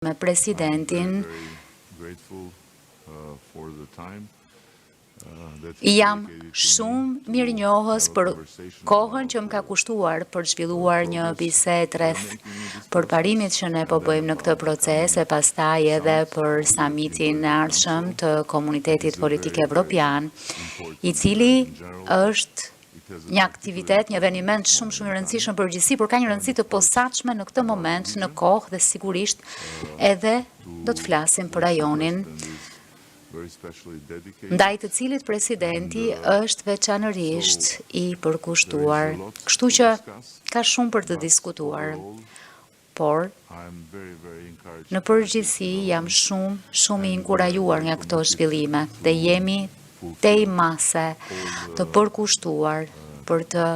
me presidentin. Jam shumë mirënjohës për kohën që më ka kushtuar për zhvilluar një bisedë rreth përparimit që ne po bëjmë në këtë proces e pastaj edhe për summitin e ardhshëm të Komunitetit Politik Evropian, i cili është një aktivitet, një eveniment shumë i rëndësishëm përgjithësi, por ka një rëndësi të posaçme në këtë moment, në kohë dhe sigurisht edhe do të flasim për rajonin ndaj të cilit presidenti është veçanërisht i përkushtuar. Kështu që ka shumë për të diskutuar, por në përgjithësi jam shumë i inkurajuar nga këto zhvillime dhe jemi tej mase të përkushtuar për të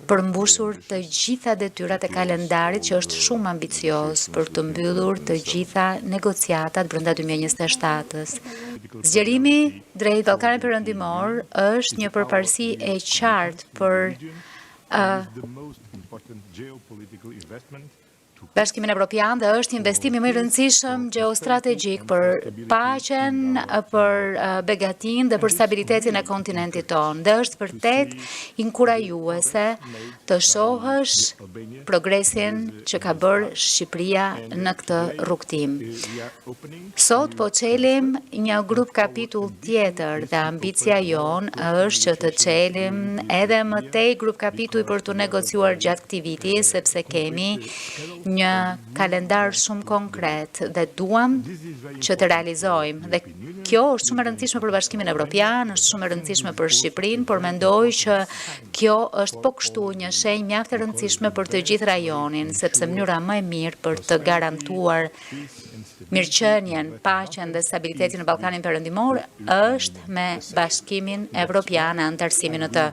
përmbushur të gjitha detyrat e kalendarit që është shumë ambicioz për të mbyllur të gjitha negociatat brenda 2027-s. Zgjerimi drejt Ballkanit Perëndimor është një përparësi e qartë për Bashkimin Evropian dhe është investimi më i rëndësishëm gjeostrategjik për paqen, për begatin dhe për stabilitetin e kontinentit tonë. Dhe është vërtet inkurajuese të shohësh progresin që ka bërë Shqipëria në këtë rrugtim. Sot po çelim një grup kapitull tjetër dhe ambicia jonë është që të çelim edhe më tej grup kapitull për të negociuar gjatë këtij viti, sepse kemi një kalendar shumë konkret dhe duam që të realizojmë. Dhe kjo është shumë e rëndësishme për Bashkimin Evropian, është shumë e rëndësishme për Shqipërinë, por mendoj që kjo është po kështu një shenjë mjaft e rëndësishme për të gjithë rajonin, sepse mënyra më e mirë për të garantuar mirëqenien, paqen dhe stabilitetin në Ballkanin Perëndimor është me Bashkimin Evropian e anëtarësimin në të.